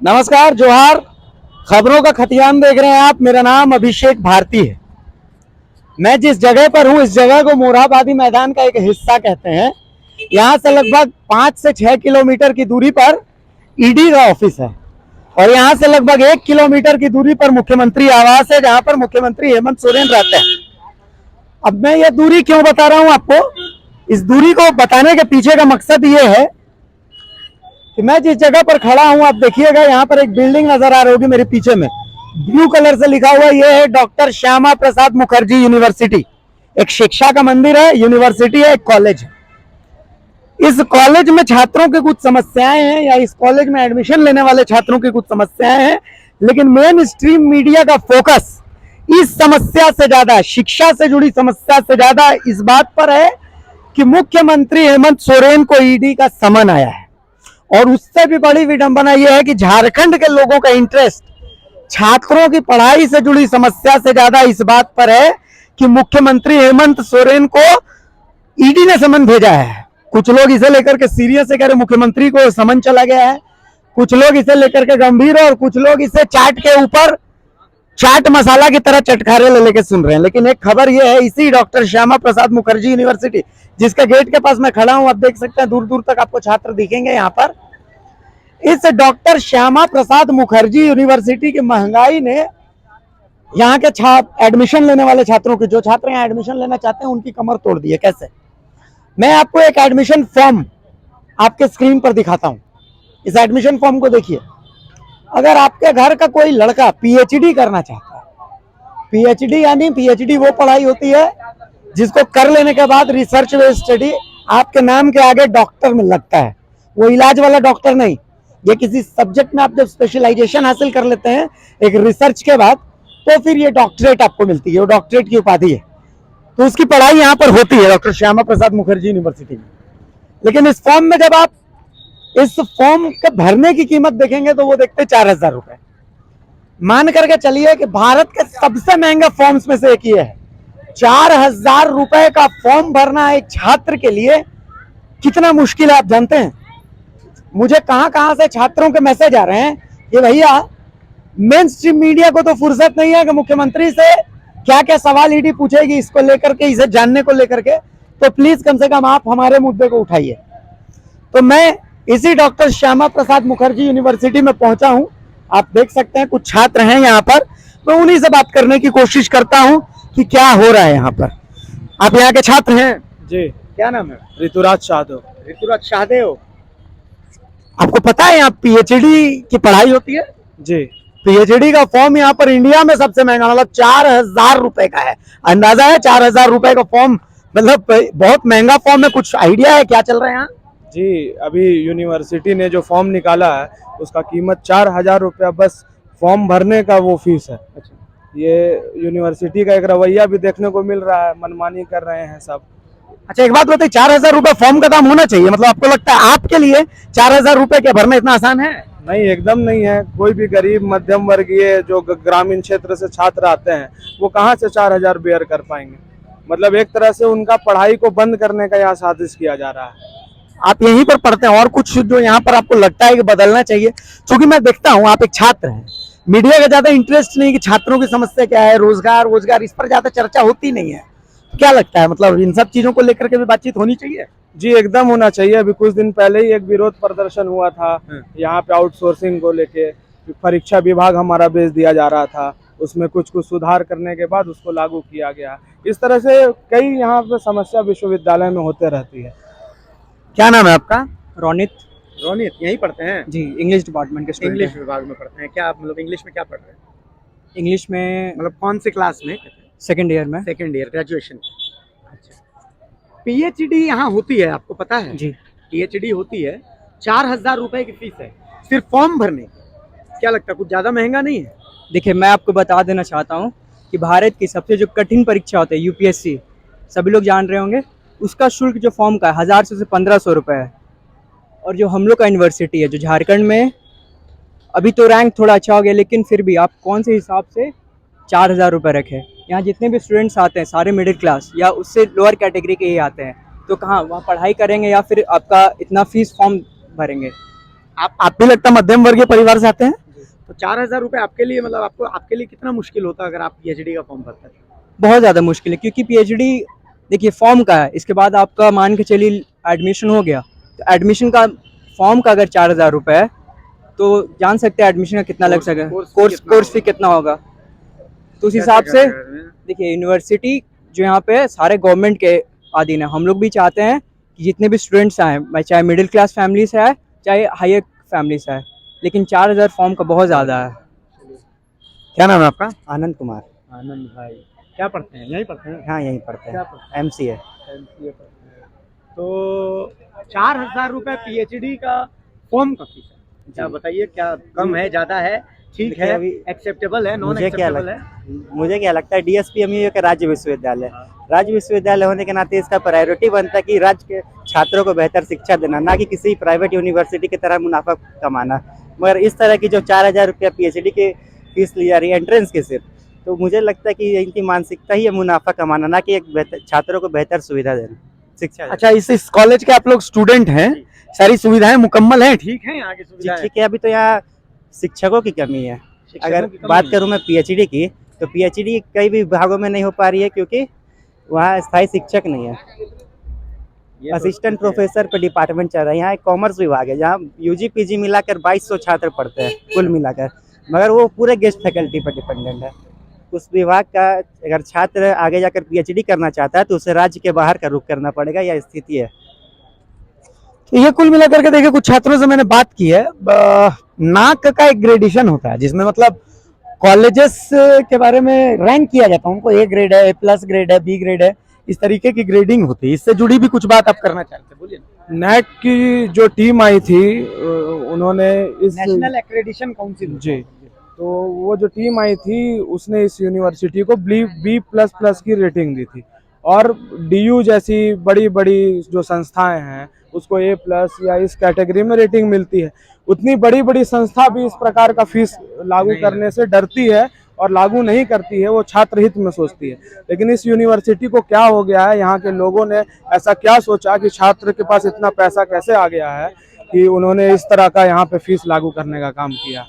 नमस्कार, जोहार। खबरों का खतियान देख रहे हैं आप। मेरा नाम अभिषेक भारती है। मैं जिस जगह पर हूँ इस जगह को मोरहाबादी मैदान का एक हिस्सा कहते हैं। यहाँ से लगभग 5 से 6 किलोमीटर की दूरी पर ईडी का ऑफिस है और यहाँ से लगभग 1 किलोमीटर की दूरी पर मुख्यमंत्री आवास है, जहाँ पर मुख्यमंत्री हेमंत सोरेन रहते हैं। अब मैं ये दूरी क्यों बता रहा हूँ आपको, इस दूरी को बताने के पीछे का मकसद ये है कि मैं जिस जगह पर खड़ा हूं, आप देखिएगा यहाँ पर एक बिल्डिंग नजर आ रही होगी मेरे पीछे में, ब्लू कलर से लिखा हुआ, ये है डॉक्टर श्यामा प्रसाद मुखर्जी यूनिवर्सिटी। एक शिक्षा का मंदिर है, यूनिवर्सिटी है, एक कॉलेज है। इस कॉलेज में छात्रों की कुछ समस्याएं हैं, या इस कॉलेज में एडमिशन लेने वाले छात्रों की कुछ समस्याएं हैं, लेकिन मेन स्ट्रीम मीडिया का फोकस इस समस्या से ज्यादा, शिक्षा से जुड़ी समस्या से ज्यादा इस बात पर है कि मुख्यमंत्री हेमंत सोरेन को ईडी का समन आया है। और उससे भी बड़ी विडंबना यह है कि झारखंड के लोगों का इंटरेस्ट छात्रों की पढ़ाई से जुड़ी समस्या से ज्यादा इस बात पर है कि मुख्यमंत्री हेमंत सोरेन को ईडी ने समन भेजा है। कुछ लोग इसे लेकर के सीरियस है, कह रहे मुख्यमंत्री को समन चला गया है, कुछ लोग इसे लेकर के गंभीर है और कुछ लोग इसे चाट के ऊपर चाट मसाला की तरह चटखारे ले लेके सुन रहे हैं। लेकिन एक खबर यह है, इसी डॉक्टर श्यामा प्रसाद मुखर्जी यूनिवर्सिटी, जिसके गेट के पास मैं खड़ा हूं, आप देख सकते हैं दूर दूर तक आपको छात्र दिखेंगे यहाँ पर। इस डॉक्टर श्यामा प्रसाद मुखर्जी यूनिवर्सिटी की महंगाई ने यहाँ के एडमिशन लेने वाले छात्रों की, जो छात्र यहाँ एडमिशन लेना चाहते हैं, उनकी कमर तोड़ दी है। कैसे? मैं आपको एक एडमिशन फॉर्म आपके स्क्रीन पर दिखाता हूं। इस एडमिशन फॉर्म को देखिए। अगर आपके घर का कोई लड़का पीएचडी करना चाहता है, पीएचडी यानी पीएचडी वो पढ़ाई होती है जिसको कर लेने के बाद रिसर्च बेस्ड स्टडी आपके नाम के आगे डॉक्टर में लगता है। वो इलाज वाला डॉक्टर नहीं, ये किसी सब्जेक्ट में आप जब स्पेशलाइजेशन हासिल कर लेते हैं एक रिसर्च के बाद, तो फिर ये डॉक्टरेट आपको मिलती है, वो डॉक्टरेट की उपाधि है। तो उसकी पढ़ाई यहाँ पर होती है डॉक्टर श्यामा प्रसाद मुखर्जी यूनिवर्सिटी में। लेकिन इस फॉर्म में जब आप इस फॉर्म के भरने की कीमत देखेंगे तो वो देखते 4,000 रुपए। मान करके चलिए कि भारत के सबसे महंगे फॉर्म्स में से एक ये है। 4,000 रुपए का फॉर्म भरना एक छात्र के लिए कितना मुश्किल है आप जानते हैं? मुझे कहां कहां से छात्रों के मैसेज आ रहे हैं कि भैया मेन स्ट्रीम मीडिया को तो फुर्सत नहीं है कि मुख्यमंत्री से क्या क्या सवाल ईडी पूछेगी इसको लेकर के, इसे जानने को लेकर के, तो प्लीज कम से कम आप हमारे मुद्दे को उठाइए। तो मैं इसी डॉक्टर श्यामा प्रसाद मुखर्जी यूनिवर्सिटी में पहुंचा हूं। आप देख सकते हैं कुछ छात्र हैं यहाँ पर, मैं उन्हीं से बात करने की कोशिश करता हूं कि क्या हो रहा है यहाँ पर। आप यहाँ के छात्र हैं? जी। क्या नाम है? ऋतुराज शाहदेव। ऋतुराज शाहदेव। आपको पता है यहाँ पीएचडी की पढ़ाई होती है? जी। पीएचडी का फॉर्म यहाँ पर इंडिया में सबसे महंगा, मतलब 4,000 रुपए का है। अंदाजा है 4,000 रुपए का फॉर्म, मतलब बहुत महंगा फॉर्म है। कुछ आइडिया है क्या चल रहा है यहाँ? जी, अभी यूनिवर्सिटी ने जो फॉर्म निकाला है उसका कीमत 4,000 रुपया बस फॉर्म भरने का वो फीस है। अच्छा। ये यूनिवर्सिटी का एक रवैया भी देखने को मिल रहा है, मनमानी कर रहे हैं सब। अच्छा, एक बात बताइए, 4,000 रुपए फॉर्म का दाम होना चाहिए? मतलब आपको लगता है आपके लिए 4,000 रुपए के भरना इतना आसान है? नहीं, एकदम नहीं है। कोई भी गरीब मध्यम वर्गीय जो ग्रामीण क्षेत्र से छात्र आते हैं वो कहाँ से 4,000 बेयर कर पाएंगे? मतलब एक तरह से उनका पढ़ाई को बंद करने का यहाँ साजिश किया जा रहा है। आप यहीं पर पढ़ते हैं और कुछ जो यहाँ पर आपको लगता है कि बदलना चाहिए? क्योंकि मैं देखता हूँ आप एक छात्र हैं, मीडिया का ज्यादा इंटरेस्ट नहीं कि छात्रों की समस्या क्या है, रोजगार इस पर ज्यादा चर्चा होती नहीं है। क्या लगता है, मतलब इन सब चीजों को लेकर के भी बातचीत होनी चाहिए? जी, एकदम होना चाहिए। अभी कुछ दिन पहले ही एक विरोध प्रदर्शन हुआ था यहाँ पे आउटसोर्सिंग को लेके। परीक्षा विभाग हमारा भेज दिया जा रहा था, उसमें कुछ सुधार करने के बाद उसको लागू किया गया। इस तरह से कई यहाँ पे समस्या विश्वविद्यालय में होते रहती है। क्या नाम है आपका? रोनित। रोनित, यहीं पढ़ते हैं? जी, इंग्लिश डिपार्टमेंट के स्टूडेंट इंग्लिश हैं। विभाग में पढ़ते हैं क्या? मतलब इंग्लिश में क्या पढ़ रहे हैं? इंग्लिश में मतलब कौन सी क्लास में? सेकंड ईयर में। Second year, graduation. अच्छा, पीएचडी यहाँ होती है, आपको पता है? जी। पीएचडी होती है, 4,000 रुपए की फीस है सिर्फ फॉर्म भरने की। क्या लगता है कुछ ज्यादा महंगा नहीं है? देखिए, मैं आपको बता देना चाहता हूँ कि भारत की सबसे जो कठिन परीक्षा होती है यूपीएससी, सभी लोग जान रहे होंगे, उसका शुल्क जो फॉर्म का है 1,000 से 1,500 रुपये है। और जो हम लोग का यूनिवर्सिटी है जो झारखंड में, अभी तो रैंक थोड़ा अच्छा हो गया, लेकिन फिर भी आप कौन से हिसाब से 4,000 रुपये रखें? यहाँ जितने भी स्टूडेंट्स आते हैं सारे मिडिल क्लास या उससे लोअर कैटेगरी के ही आते हैं, तो कहाँ वहाँ पढ़ाई करेंगे या फिर आपका इतना फीस फॉर्म भरेंगे? आप भी लगता है मध्यम वर्गीय परिवार से आते हैं, तो 4,000 रुपए आपके लिए मतलब आपके लिए कितना मुश्किल होता अगर आप पीएचडी का फॉर्म भरते हैं? बहुत ज़्यादा मुश्किल है, क्योंकि पीएचडी देखिए फॉर्म का है, इसके बाद आपका मान के चलिए एडमिशन हो गया, तो एडमिशन का फॉर्म का अगर 4,000 रुपये है तो जान सकते हैं एडमिशन का कितना लग सके, कोर्स फी कितना होगा। तो उस हिसाब से देखिए यूनिवर्सिटी जो यहाँ पे सारे गवर्नमेंट के अधीन है। हम लोग भी चाहते हैं कि जितने भी स्टूडेंट्स आए, चाहे मिडिल क्लास फैमिली से आए चाहे हायर फैमिली से आए, लेकिन 4,000 फॉर्म का बहुत ज़्यादा है। क्या नाम है आपका? आनंद कुमार। आनंद भाई, क्या पढ़ते हैं? यहीं पढ़ते हैं? हाँ यहीं पढ़ते क्या हैं, पढ़ते MCA। हैं? MCA पढ़ते हैं। तो 4,000 रुपए पीएचडी का फॉर्म का फीस है, क्या बताइए, क्या कम है, ज्यादा है, ठीक देखिए है, अभी एक्सेप्टेबल है, नॉन मुझे क्या एक्सेप्टेबल है? मुझे क्या लगता है, DSPMU एक राज्य विश्वविद्यालय, राज्य विश्वविद्यालय होने के नाते इसका प्रायोरिटी बनता है कि राज्य के छात्रों को बेहतर शिक्षा देना, ना कि किसी प्राइवेट यूनिवर्सिटी की तरह मुनाफा कमाना। मगर इस तरह की जो 4,000 रुपया पीएचडी की फीस ली जा रही है एंट्रेंस की सिर्फ, तो मुझे लगता है कि इनकी मानसिकता ही है मुनाफा कमाना, ना कि एक छात्रों को बेहतर सुविधा देना, शिक्षा देना। अच्छा, इस कॉलेज के आप लोग स्टूडेंट हैं, सारी सुविधाएं मुकम्मल हैं, ठीक है यहाँ की सुविधाएं? ठीक है, अभी तो यहाँ शिक्षकों की कमी है। शिक्षकों अगर की कमी बात है। करूं मैं पीएचडी की, तो पीएचडी कई भी विभागों में नहीं हो पा रही है क्योंकि वहाँ स्थायी शिक्षक नहीं है। ये तो असिस्टेंट ठीक है। प्रोफेसर पे डिपार्टमेंट चल रहा है। यहाँ एक कॉमर्स विभाग है जहाँ यूजी पीजी मिलाकर 2,200 छात्र पढ़ते हैं कुल मिलाकर, मगर वो पूरे गेस्ट फैकल्टी पर डिपेंडेंट है। उस विभाग का अगर छात्र आगे जाकर पीएचडी करना चाहता है तो उसे राज्य के बाहर का रुख करना पड़ेगा, यह स्थिति है। तो ये कुल मिलाकर के देखिए, कुछ छात्रों से मैंने बात की है, नाक का एक ग्रेडेशन होता है जिसमें मतलब कॉलेजेस के बारे में रैंक किया जाता है, उनको A ग्रेड है, A+ ग्रेड है, B ग्रेड है, इस तरीके की ग्रेडिंग होती है। इससे जुड़ी भी कुछ बात आप करना चाहते हैं, बोलिए। नेट की जो टीम आई थी उन्होंने इस नेशनल एक्रेडिशन काउंसिल जी, तो वो जो टीम आई थी उसने इस यूनिवर्सिटी को B++ की रेटिंग दी थी, और DU जैसी बड़ी बड़ी जो संस्थाएं हैं उसको A+ या इस कैटेगरी में रेटिंग मिलती है। उतनी बड़ी बड़ी संस्था भी इस प्रकार का फीस लागू करने से डरती है और लागू नहीं करती है, वो छात्र हित में सोचती है। लेकिन इस यूनिवर्सिटी को क्या हो गया है, यहाँ के लोगों ने ऐसा क्या सोचा कि छात्र के पास इतना पैसा कैसे आ गया है कि उन्होंने इस तरह का यहाँ पे फीस लागू करने का काम किया।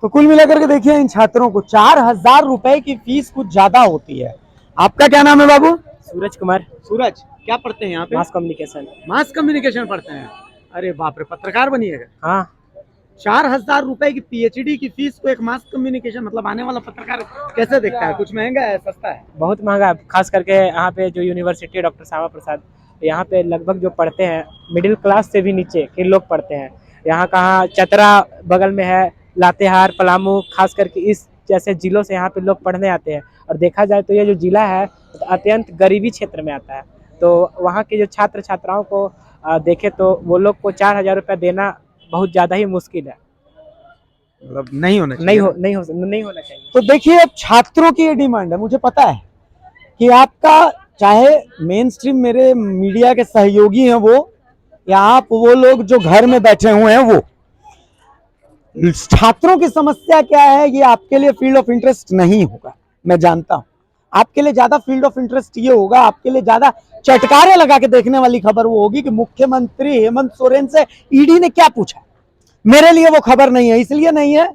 तो कुल मिलाकर के देखिए, इन छात्रों को 4,000 रुपए की फीस कुछ ज्यादा होती है। आपका क्या नाम है बाबू? सूरज कुमार, सूरज, क्या पढ़ते हैं यहाँ पे? Mass communication. मास कम्युनिकेशन पढ़ते हैं। अरे बाप रे, पत्रकार बनिएगा? हाँ, 4,000 रुपए की पीएचडी की फीस को एक मास कम्युनिकेशन मतलब आने वाला पत्रकार कैसे देखता है? कुछ महंगा है, सस्ता है? बहुत महंगा है, खास करके यहाँ पे जो यूनिवर्सिटी है डॉक्टर श्यामा प्रसाद, यहाँ पे लगभग जो पढ़ते हैं मिडिल क्लास से भी नीचे के लोग पढ़ते हैं। यहाँ कहाँ चतरा बगल में है, लातेहार, पलामू, खास करके इस जैसे जिलों से यहाँ पे लोग पढ़ने आते हैं। और देखा जाए तो ये जो जिला है तो अत्यंत गरीबी क्षेत्र में आता है, तो वहाँ के जो छात्र छात्राओं को देखे तो वो लोग को 4,000 रुपया देना बहुत ज़्यादा ही मुश्किल है, मतलब नहीं होना चाहिए। नहीं होना चाहिए। तो देखिए, अब छात्रों की ये डिमांड है। मुझे पता है कि आपका चाहे मेन स्ट्रीम मेरे मीडिया के सहयोगी हैं वो, या आप वो लोग जो घर में बैठे हुए हैं वो, छात्रों की समस्या क्या है ये आपके लिए फील्ड ऑफ इंटरेस्ट नहीं होगा, मैं जानता हूं। आपके लिए ज्यादा फील्ड ऑफ इंटरेस्ट ये होगा, आपके लिए ज्यादा चटकारे लगा के देखने वाली खबर वो होगी कि मुख्यमंत्री हेमंत सोरेन से ईडी ने क्या पूछा। मेरे लिए वो खबर नहीं है, इसलिए नहीं है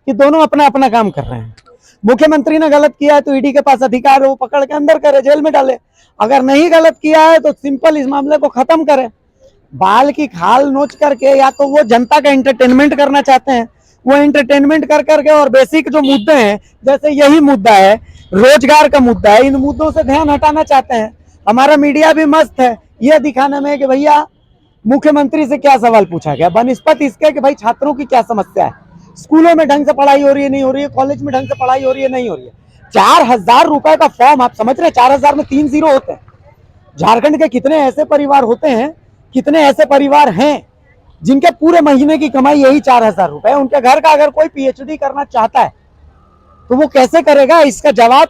कि दोनों अपना अपना काम कर रहे हैं। मुख्यमंत्री ने गलत किया है तो ईडी के पास अधिकार है, वो पकड़ के अंदर करे, जेल में डाले। अगर नहीं गलत किया है तो सिंपल इस मामले को खत्म करे। बाल की खाल नोच करके या तो वो जनता का एंटरटेनमेंट करना चाहते हैं, वो एंटरटेनमेंट कर करके, और बेसिक जो मुद्दे हैं जैसे यही मुद्दा है, रोजगार का मुद्दा है, इन मुद्दों से ध्यान हटाना चाहते हैं। हमारा मीडिया भी मस्त है ये दिखाने में कि भैया मुख्यमंत्री से क्या सवाल पूछा गया, बनिस्पत इसके कि भाई छात्रों की क्या समस्या है, स्कूलों में ढंग से पढ़ाई हो रही है नहीं हो रही है, कॉलेज में ढंग से पढ़ाई हो रही है नहीं हो रही है। 4,000 रुपए का फॉर्म, आप समझ रहे हैं 4,000 में 3 जीरो होते हैं। झारखंड के कितने ऐसे परिवार होते हैं, कितने ऐसे परिवार हैं जिनके पूरे महीने की कमाई यही 4,000 रुपए है। उनके घर का अगर कोई पीएचडी करना चाहता है तो वो कैसे करेगा, इसका जवाब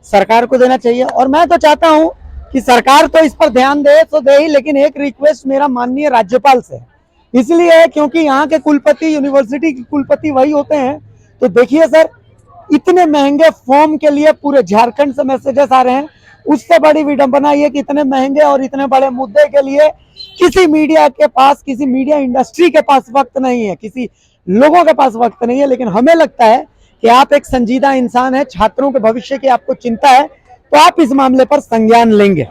सरकार को देना चाहिए। और मैं तो चाहता हूं कि सरकार तो इस पर ध्यान दे तो दे ही, लेकिन एक रिक्वेस्ट मेरा माननीय राज्यपाल से है, इसलिए क्योंकि यहाँ के कुलपति, यूनिवर्सिटी के कुलपति वही होते हैं। तो देखिए सर, इतने महंगे फॉर्म के लिए पूरे झारखंड से मैसेजेस आ रहे हैं। उससे बड़ी विडंबना ये कि इतने महंगे और इतने बड़े मुद्दे के लिए किसी मीडिया के पास, किसी मीडिया इंडस्ट्री के पास वक्त नहीं है, किसी लोगों के पास वक्त नहीं है, लेकिन हमें लगता है कि आप एक संजीदा इंसान है, छात्रों के भविष्य की आपको चिंता है, तो आप इस मामले पर संज्ञान लेंगे।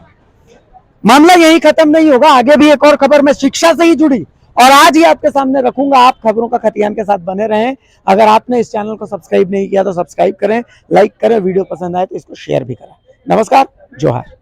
मामला यही खत्म नहीं होगा, आगे भी एक और खबर में शिक्षा से ही जुड़ी और आज ही आपके सामने रखूंगा। आप खबरों का खतियान के साथ बने रहें। अगर आपने इस चैनल को सब्सक्राइब नहीं किया तो सब्सक्राइब करें, लाइक करें, वीडियो पसंद आए तो इसको शेयर भी करें। नमस्कार, जोहार।